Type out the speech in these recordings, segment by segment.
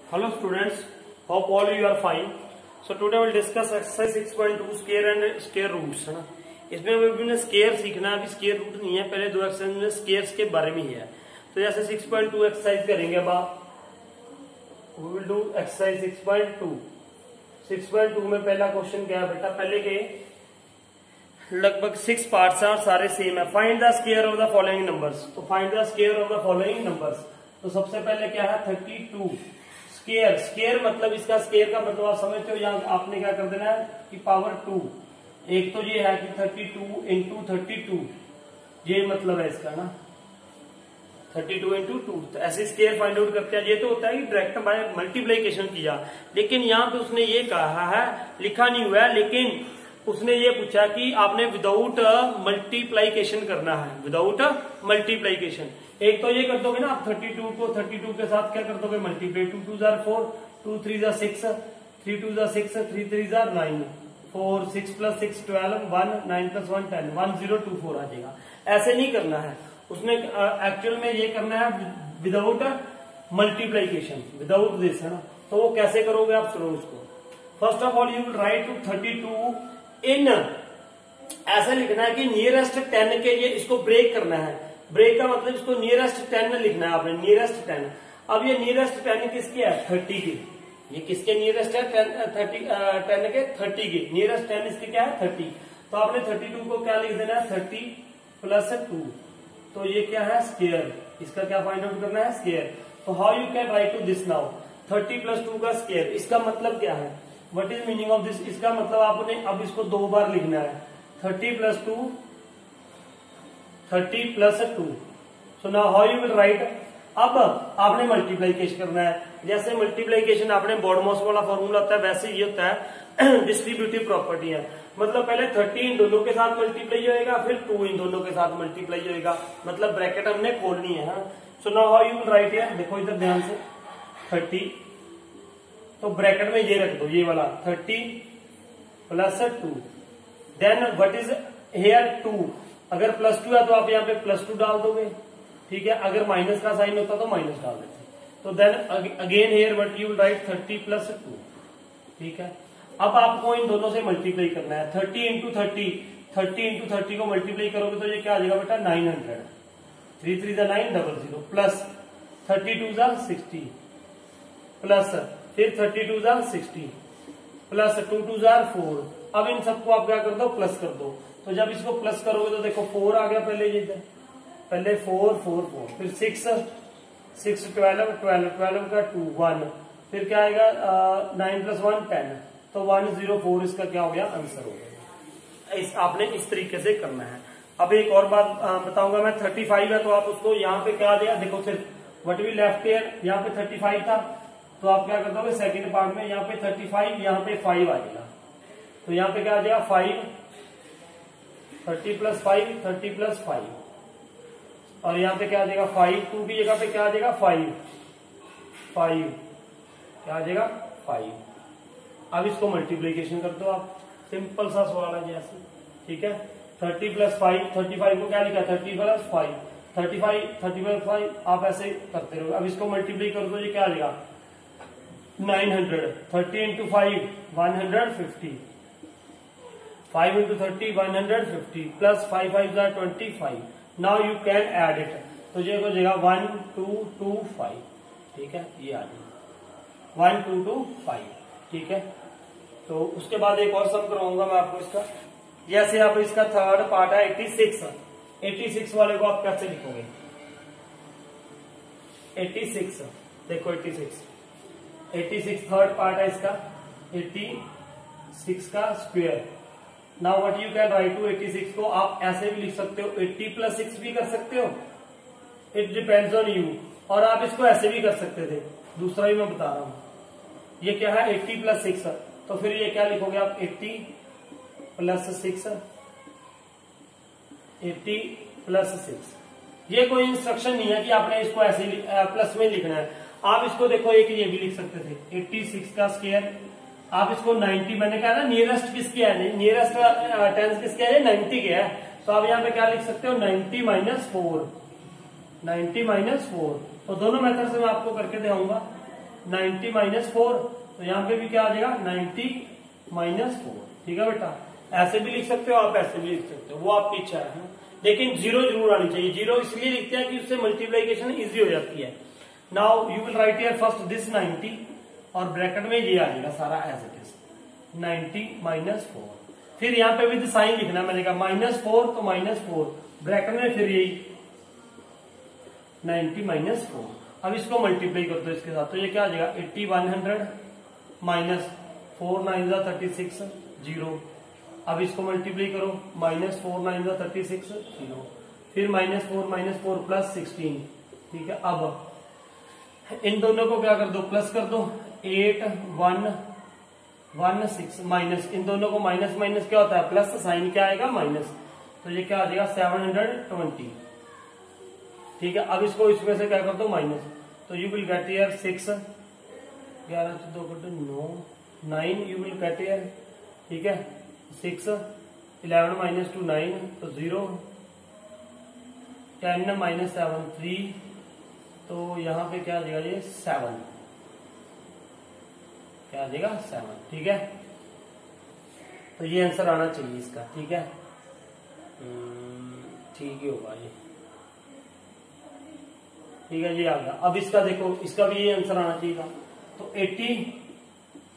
Hello students, hope all you are fine. So today we will discuss exercise 6.2 square and square roots है ना. इसमें अभी square सीखना है, अभी स्केयर रूट नहीं है. पहले दो एक्सरसाइज में स्केयर्स के बारे में ही है. तो जैसे 6.2 एक्सरसाइज करेंगे. अब आप we will do exercise 6.2. 6.2 में पहला क्वेश्चन क्या है बेटा, पहले के लगभग 6 पार्ट्स हैं और सारे सेम है. Find the square of the following numbers. तो find the square of the following numbers. तो सबसे पहले क्या है 32. स्क्वायर, स्क्वायर मतलब इसका स्क्वायर का मतलब आप समझते हो. यहाँ आपने क्या कर देना है कि पावर 2. एक तो ये है कि 32 इंटू 32, ये मतलब है इसका ना 32 इंटू 2. तो ऐसे स्क्वायर फाइंड आउट करते हैं. ये तो होता है कि डायरेक्ट बाय मल्टीप्लीकेशन किया, लेकिन यहाँ पे उसने ये कहा है, लिखा नहीं हुआ है, लेकिन उसने ये पूछा कि आपने विदाउट मल्टीप्लीकेशन करना है. Without multiplication. एक तो ये कर दोगे ना आप 32 को 32 के साथ क्या कर दोगे multiply. 2 2 jar 4, 2 3 jar 6, 3 2 jar 6, 3 3 jar 9, 4 6 plus 6 12, 1 9 plus 1 10, 1024 आ जाएगा. ऐसे नहीं करना है. उसने एक्चुअल में ये करना है विदाउट मल्टीप्लीकेशन, विदाउट दिस है ना. तो वो कैसे करोगे आप, सुनो उसको. First of all you will write to 32 in, ऐसा लिखना है कि नियरेस्ट 10 के, ये इसको ब्रेक करना है. ब्रेक का मतलब इसको नियरेस्ट 10 लिखना है आपने, नियरेस्ट 10. अब ये नियरेस्ट 10 किसके है 30 के. ये किसके नियरेस्ट है 10 के 30 के. नियरेस्ट 10 इसके क्या है 30. तो आपने 32 को क्या लिख देना है 30 प्लस 2. तो ये क्या है स्क्वायर. इसका क्या फाइंड आउट करना है स्क्वायर. तो how you can write to this now 30 plus 2 का स्क्वायर. इसका मतलब क्या है, what is meaning of this. इसका मतलब आपने अब इसको 2 बार लिखना है. 30 plus 2, 30 plus 2. So now how you will right. अब आपने मल्टीप्लीकेशन करना है. जैसे मल्टीप्लीकेशन आपने बॉडमॉस वाला फॉर्मूला होता है, वैसे ये होता है डिस्ट्रीब्यूटिव प्रॉपर्टी है. मतलब पहले 30 इन दोनों के साथ मल्टीप्लाई होएगा, फिर 2 इन दोनों के साथ मल्टीप्लाई होएगा. मतलब ब्रैकेट हमने खोलनी है. So now how you will write here. देखो इधर ध्यान से 30, तो ब्रैकेट में ये रख दो, ये वाला 30 plus 2. Then what is here 2. अगर प्लस 2 है तो आप यहाँ पे प्लस 2 डाल दोगे, ठीक है. अगर माइनस का साइन होता तो माइनस डाल देते. तो then again here what you will write 30 plus 2, ठीक है. अब आपको इन दोनों से मल्टीप्लाई करना है. 30 इंटू 30, 30 इंटू 30 को मल्टीप्लाई करोगे तो ये क्या आ जाएगा बेटा 900. 3 3 जा 9 00 प्लस 32 जा 60 प्लस फिर 32 जा 60 प्लस 2 2 जा 4. अब इन सबको आप क्या कर दो प्लस कर दो. तो जब इसको प्लस करोगे तो देखो 4 आ गया पहले, ये पहले 4 4 4, फिर 6 6 12 12 12 का 2 1, फिर क्या आएगा 9 प्लस 1 10. तो 104 इसका क्या हो गया आंसर हो गया. आपने इस तरीके से करना है. अब एक और बात बताऊंगा मैं. 35 है तो आप उसको यहाँ पे क्या दिया देखो, सिर्फ व्हाट वी लेफ्ट हियर, यहाँ पे 35 था तो आप क्या कर दोगे सेकंड पार्ट में यहाँ पे 35, यहाँ पे 5 आ जाएगा. तो यहाँ पे क्या आ जाएगा 5, 30 प्लस 5, 30 प्लस 5, और यहाँ पे क्या आ जाएगा 5. 2 की जगह पे क्या आ जाएगा 5 5, क्या आ जाएगा 5. अब इसको मल्टीप्लीकेशन कर दो आप. सिंपल सा सवाल है जैसे, ठीक है. 30 प्लस 5, 35 को क्या लिखा 30 प्लस 5, 35 30 प्लस 5, आप ऐसे करते रहो. अब इसको मल्टीप्लाई कर दो, ये क्या आ जाएगा 900. 30 into 5 150, 5 into 30 150 plus 5 5 25. Now you can add it. तो ये हो जाएगा 1 2 2 5, ठीक है. ये आ जाएगा 1 2 2 5, ठीक है. तो उसके बाद एक और सम कराऊंगा मैं आपको इसका. जैसे आप इसका थर्ड पार्ट है 86. 86 वाले को आप कैसे लिखोगे 86. देखो 86 थर्ड पार्ट है इसका. 86 का square. Now what you can write to 86 को आप ऐसे भी लिख सकते हो, 80 प्लस 6 भी कर सकते हो. It depends on you. और आप इसको ऐसे भी कर सकते थे. दूसरा भी मैं बता रहा हूं. ये क्या है 80 प्लस 6, तो फिर ये क्या लिखोगे आप 80 प्लस 6, 80 प्लस 6. ये कोई इंस्ट्रक्शन नहीं है कि आपने इसको ऐसे प्लस में लिखना है. आप इसको देखो एक ये भी लिख सकते थे 86 का स्क्वायर. आप इसको 90, मैंने कहा ना नियरेस्ट किसके है, नियरेस्ट 10 किसके है 90 के है. तो आप यहाँ पे क्या लिख सकते हो 90 माइनस 4, 90 माइनस 4. तो दोनों मेथड से मैं आपको करके दिखाऊंगा. 90 माइनस 4, तो यहाँ पे भी क्या आ जाएगा 90 माइनस 4। ठीक है बेटा, ऐसे भी लिख सकते हो आप, ऐसे भी लिख सकते हो, वो आपकी इच्छा है। लेकिन जीरो जरूर आनी चाहिए। जीरो इसलिए लिखते हैं कि उससे मल्टीप्लीकेशन इजी हो जाती है। Now you will write here first this 90 और ब्रैकेट में ये आ जाएगा सारा एज इट इज 90 माइनस 4। फिर यहाँ पे विद साइन लिखना, मैंने कहा -4 तो -4 ब्रैकेट में, फिर यही 90 माइनस 4। अब इसको मल्टीप्लाई कर दो इसके साथ, तो ये क्या आ जाएगा 80 100 माइनस 4 9 36 0। अब इसको मल्टीप्लाई करो, -4 9 36 0, फिर -4 प्लस 16। ठीक है, अब इन दोनों को क्या कर दो, प्लस कर दो, 8 1 1 6 माइनस, इन दोनों को माइनस माइनस क्या होता है प्लस, साइन क्या आएगा माइनस, तो ये क्या आ जाएगा 720। ठीक है, अब इसको इसमें से क्या कर दो माइनस, तो you will get here 6 11 2 9 you will get here. ठीक है, 6 11 माइनस 2 9 तो 0, 10 माइनस 7 3, तो यहां पे क्या आ जाएगा ये 7, क्या आ जाएगा 7। ठीक है, तो ये आंसर आना चाहिए इसका। ठीक है, ठीक ही होगा ये। ठीक है, ये आ गया। अब इसका देखो, इसका भी ये आंसर आना चाहिए था, तो 80,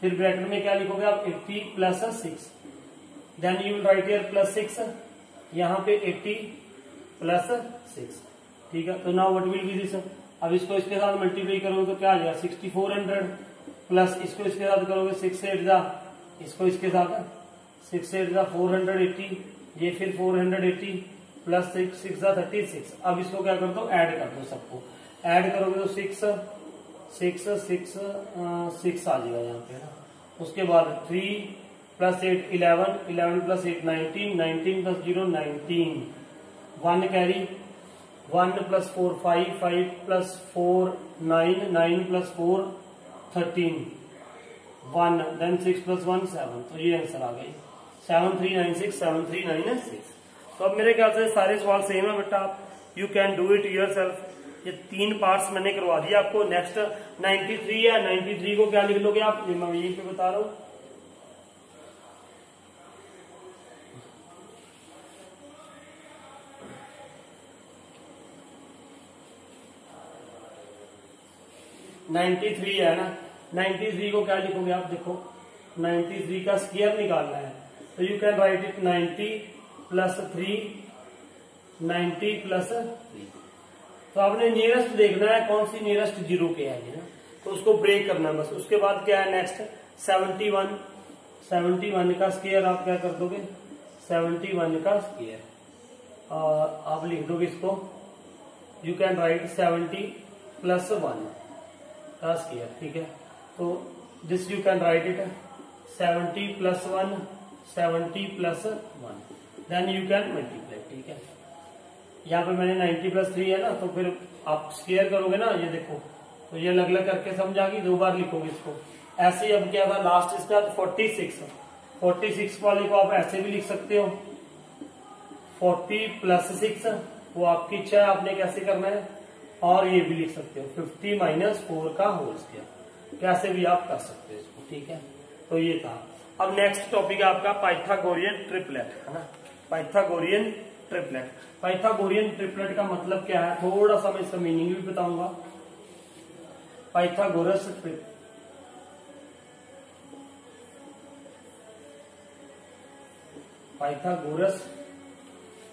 फिर ब्रैकेट में क्या लिखोगे आप 80 plus 6, then you will write here plus 6, यहाँ पे 80 प्लस 6। ठीक है, तो now what will be this, अब इसको इसके साथ मल्टीप्लाई करोगे तो क्या आ जाएगा 6400 प्लस इसको इसके साथ करोगे 6 8 जा, इसको इसके साथ 6 8 जा 480, ये फिर 480 प्लस 6 जा 36। अब इसको क्या कर दो, ऐड कर दो, सबको ऐड करोगे तो 6 6 6 6 आ जाएगा यहाँ पे ना। उसके बाद 3 plus 8 11 11 plus 8 19 19 plus 0 19, 1 carry, 1 plus 4 5 5 plus 4 9 9 plus 4 13 1, then 6 plus 1 7, तो ये आंसर आ गई 7396 7396। तो अब मेरे ख्याल से सारे सवाल सेम है बेटा, आप you can do it yourself. ये 3 पार्ट्स मैंने करवा दिया आपको। नेक्स्ट 93 है, 93 को क्या लिख लोगे आप, ये मैं यहीं पे बता रहा हूं। (93) है ना, 93 को क्या लिखोगे आप, देखो 93 का स्क्वायर निकालना है, तो you can write it 90 plus 3 90 plus 3। तो आपने नियरेस्ट देखना है कौन सी नियरेस्ट 0 के है ना, तो उसको ब्रेक करना है बस। उसके बाद क्या है नेक्स्ट 71 71 का स्क्वायर आप क्या कर दोगे 71 का स्क्वायर, और आप लिख दोगे इसको, यू कैन राइट 70 प्लस 1 का स्क्वायर। ठीक है, तो this you can write it 70 plus 1 70 plus 1, then you can multiply. ठीक है, यहाँ पे मैंने 90 प्लस 3 है ना, तो फिर आप स्क्वायर करोगे ना, ये देखो, तो ये अलग अलग करके समझ आ गई, 2 बार लिखोगे इसको ऐसे ही। अब क्या था लास्ट इसका 46 वाले को आप ऐसे भी लिख सकते हो, 40 प्लस 6, वो आपकी इच्छा है आपने कैसे करना है, और ये भी लिख सकते हो 50 माइनस 4 का होल स्क्वायर, कैसे भी आप कर सकते हो इसको। ठीक है, तो ये था। अब नेक्स्ट टॉपिक है आपका पाइथागोरियन ट्रिपलेट, है ना। पाइथागोरियन ट्रिपलेट, पाइथागोरियन ट्रिपलेट का मतलब क्या है, थोड़ा सा मैं इसका मीनिंग भी बताऊंगा। पाइथागोरस पाइथागोरस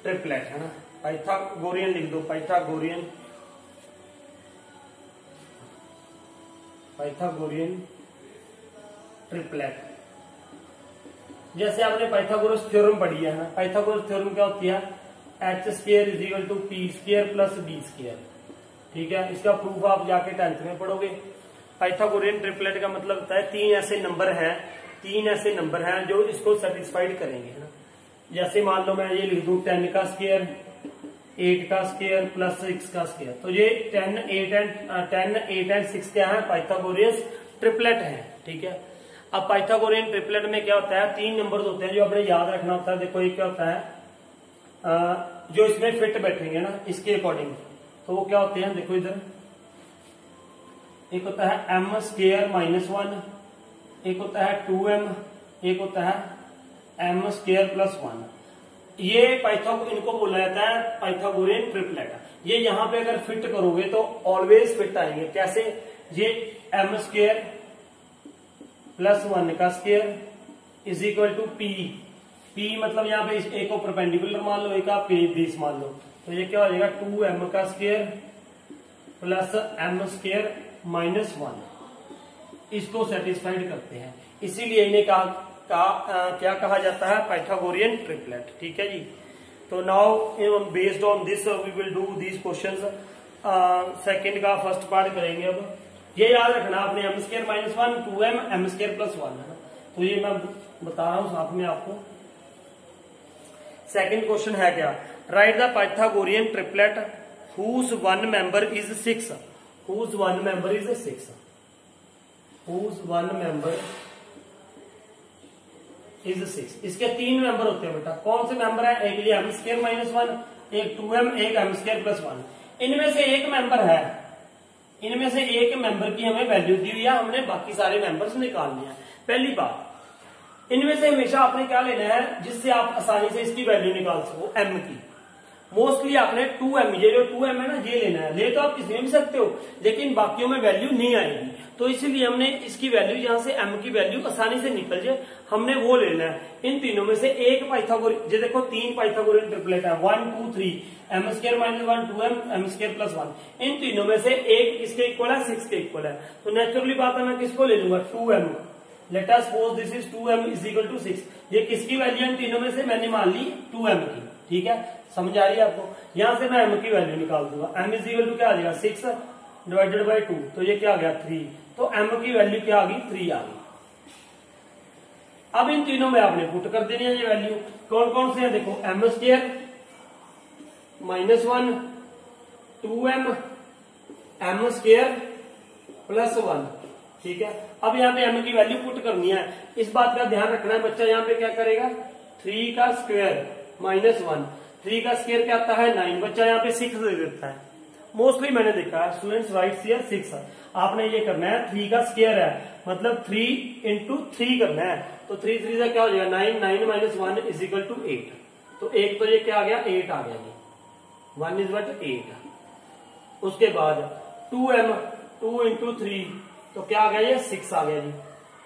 ट्रिपलेट, है ना, पाइथागोरियन लिख दो, पाइथागोरियन ट्रिपलेट। जैसे आपने पाइथागोरस थ्योरम पढ़ी है ना, पाइथागोरस थ्योरम क्या होती है, H square is equal to P square plus B square. ठीक है, इसका प्रूफ आप जाके 10th में पढ़ोगे। पाइथागोरियन ट्रिपलेट का मतलब होता है 3 ऐसे नंबर हैं जो इसको सेटिस्फाइड करेंगे, है ना। जैसे मान लो मैं ये लिख दूं 10 का स्क्वायर 8 का स्क्वायर प्लस 6 का स्क्वायर, तो ये 10 8 एंड 6 क्या है, पाइथागोरियन ट्रिपलेट है। ठीक है, अब पाइथागोरियन ट्रिपलेट में क्या होता है, 3 नंबर्स होते हैं जो आपने याद रखना होता है। देखो ये क्या होता है, जो इसमें फिट बैठेंगे ना इसके अकॉर्डिंग, तो वो क्या होते हैं, देखो इधर एक होता है m स्क्वायर माइनस 1, एक होता है 2m, एक होता है m स्क्वायर प्लस 1। ये इनको बोला जाता है पाइथागोरियन ट्रिपलेट। ये यहाँ पे अगर फिट करोगे तो ऑलवेज फिट आएंगे। कैसे? ये m स्क्वायर प्लस 1 का square is equal to p मतलब यहाँ पे एक को परपेंडिकुलर मान लो, एक आप बेस मान लो, तो ये क्या हो जाएगा 2m का square plus m square minus 1। इसको सेटिस्फाइड करते हैं, इसीलिए इन्हें क्या कहा जाता है? Pythagorean triplet. ठीक है जी। तो now based on this we will do these questions. Second का फर्स्ट पार्ट करेंगे। अब ये याद रखना आपने m square minus 1, 2m, m square plus 1 है ना। तो ये मैं बता रहा हूं साथ में आपको। सेकंड क्वेश्चन है क्या? Right the Pythagorean triplet whose one member is 6, whose one member is 6, whose one member is 6। इसके 3 मेंबर होते हैं बेटा। कौन से मेंबर है? एक लिए m स्क्वायर माइनस 1, एक 2m, एक m स्क्वायर प्लस 1। इनमें से एक मेंबर है, इनमें से एक मेंबर की हमें वैल्यू दी हुई है, हमने बाकी सारे मेंबर्स निकालने हैं। पहली बात, इनमें से हमेशा आपने क्या लेना है जिससे आप आसानी से इसकी वैल्यू निकाल सको? m की। मोस्टली आपने 2m, ये जो 2m है ना, ये लेना है। ले तो आप किसी में भी सकते हो, लेकिन बाकियों में वैल्यू नहीं आएगी। तो इसीलिए हमने इसकी वैल्यू, जहां से m की वैल्यू आसानी से निकल जाए, हमने वो लेना है। इन तीनों में से एक पाइथागोरियन, ये देखो 3 पाइथागोरियन ट्रिपलेट है, 1 2 3, m square minus 1, 2m, m square plus 1। इन तीनों में से एक किसके इक्वल है? 6 के इक्वल है। तो नेचुरली बात है, मैं किसको ले लूंगा? 2m। Let us suppose this is 2m is equal to 6। ये किसकी वैल्यू? इन तीनों में से मैंने मान ली 2m की। ठीक है, समझ आ रही है आपको? यहां से मैं m की वैल्यू निकाल दूंगा। m इज इक्वल टू क्या आ जाएगा? 6 डिवाइडेड बाई 2, तो ये क्या आ गया? 3। तो m की वैल्यू क्या आ गई? 3 आ गई। अब इन तीनों में आपने पुट कर देनी है ये वैल्यू। कौन कौन से हैं? देखो, m square minus 1, 2m, m square plus 1। ठीक है, अब यहाँ पे m की वैल्यू पुट करनी है। इस बात का ध्यान रखना है बच्चा, यहाँ पे क्या करेगा? 3 का स्क्वायर माइनस 1, 3 का स्क्वायर क्या आता है? 9। बच्चा यहाँ पे 6 दे देता है। मोस्टली मैंने देखा है स्टूडेंट्स राइट्स हियर 6। आपने ये करना है, 3 का स्क्वायर है मतलब 3 इंटू 3 करना है। तो 3 3 से क्या हो जाएगा? 9, 9 माइनस 1 इज इक्वल टू 8। तो एक तो ये क्या आ गया? 8 आ गया जी। 1 इज वट 8। उसके बाद 2m, 2 इंटू 3, तो क्या आ गया? ये 6 आ गया जी,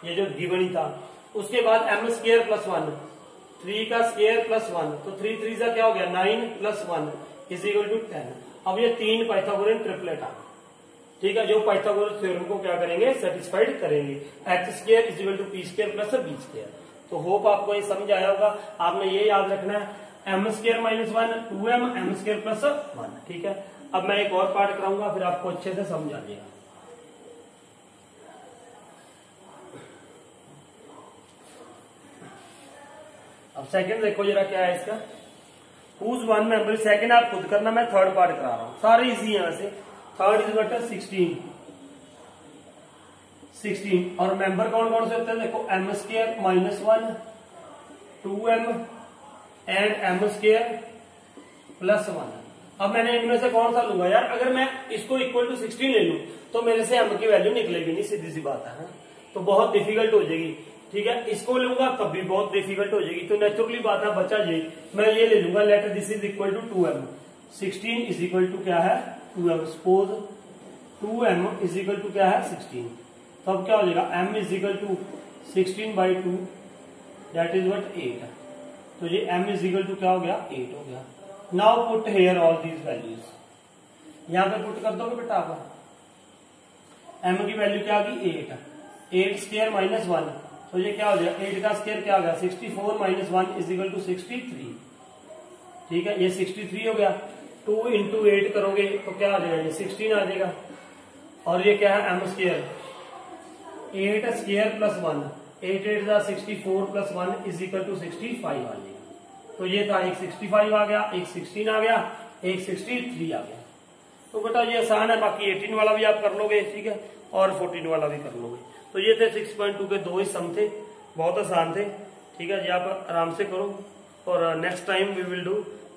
ये जो गिवन ही था। उसके बाद m स्क्वायर प्लस 1, 3 का स्क्वायर प्लस 1, तो 3 3 से क्या हो गया? 9 प्लस 1 इज इक्वल टू 10। अब ये 3 पाइथागोरियन ट्रिपलेट आ गए। ठीक है, जो पाइथागोरस थ्योरम को क्या करेंगे? सेटिस्फाइड करेंगे। X square is equal to P square plus B square. तो होप आपको ये समझ आया होगा। आपने ये याद रखना है, M square minus 1, 2m, M square plus 1। ठीक है, अब मैं एक और पार्ट कराऊंगा, फिर आपको अच्छे से समझ आ जाएगा। अब सेकंड देखो जरा क्या है इसका। हुज वन मेंबर, सेकंड आप खुद करना, मैं थर्ड पार्ट करा रहा हूं। सारे इजी है वैसे। थर्ड इज बट 16 और मेंबर कौन कौन से होते हैं? देखो, M square minus 1, 2m and M square plus 1। अब मैंने इनमें से कौन सा लूंगा यार? अगर मैं इसको इक्वल टू 16 ले लूं तो मेरे से m की वैल्यू निकलेगी नहीं, सीधी सी बात है। तो बहुत डिफिकल्ट हो जाएगी। ठीक है, इसको लूंगा तब भी बहुत डिफिकल्ट हो जाएगी। तो नेचुरली बात है बच्चा जी, मैं ये ले लूंगा, let this is equal to 2m। 16 is equal to क्या है? 2m। Suppose 2m is equal to क्या है? 16। तो अब क्या हो जाएगा? m is equal to 16/2 that is what 8। तो ये m इज इक्वल टू क्या हो गया? 8 हो गया। Now put here all these values. यहां पे पुट कर दोगे बेटा आप। m की वैल्यू क्या आ गई? 8। 8 स्क्वायर माइनस 1, तो ये क्या हो जाएगा? 8 का स्क्वायर क्या आ गया? 64 माइनस 1 इज इक्वल टू 63। ठीक है, ये 63 हो गया। 2 इंटू 8 करोगे तो क्या आ जाएगा? ये 16 आ जाएगा। और ये क्या है? M square 8 square plus 1, 8 8 64 plus 1 is equal to 65 आ जाएगा। तो ये था, एक 65 आ गया, एक 16 आ गया, एक 63 आ गया। तो बेटा ये आसान है, बाकी 18 वाला भी आप कर लोगे। ठीक है, और 14 वाला भी कर लोगे। तो ये थे 6.2 के 2 ही सम थे, बहुत आसान थे। ठीक है जी, आप आराम से करो। और next time we will do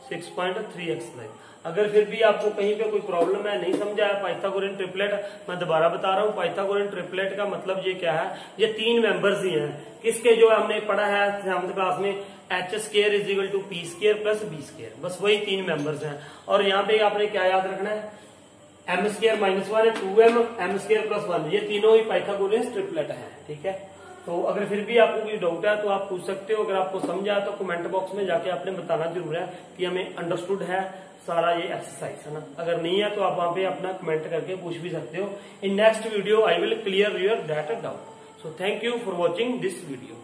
6.3 exercise. अगर फिर भी आपको कहीं पे कोई प्रॉब्लम है, नहीं समझा है पाइथागोरियन ट्रिपलेट, मैं दोबारा बता रहा हूँ पाइथागोरियन ट्रिपलेट का मतलब ये क्या है, ये 3 मेंबर्स ही हैं किसके, जो हमने पढ़ा है 7th क्लास में, H square is equal to P square plus B square, बस वही 3 मेंबर्स हैं। और यहाँ पे आपने क्या याद रखना है, एम स्क्र माइनस 1 है 2m, एम स्क्र प्लस 1, ये तीनों ही पाइथागोरियन ट्रिपलेट है। ठीक है, तो अगर फिर भी आपको कोई डाउट है तो आप पूछ सकते हो, अगर आपको समझा तो कमेंट बॉक्स में जाके आपने बताना जरूर है कि हमें अंडरस्टूड है सारा ये एक्सरसाइज, है ना। अगर नहीं है तो आप वहां पे अपना कमेंट करके पूछ भी सकते हो। In next video I will clear your that doubt. So thank you for watching this video.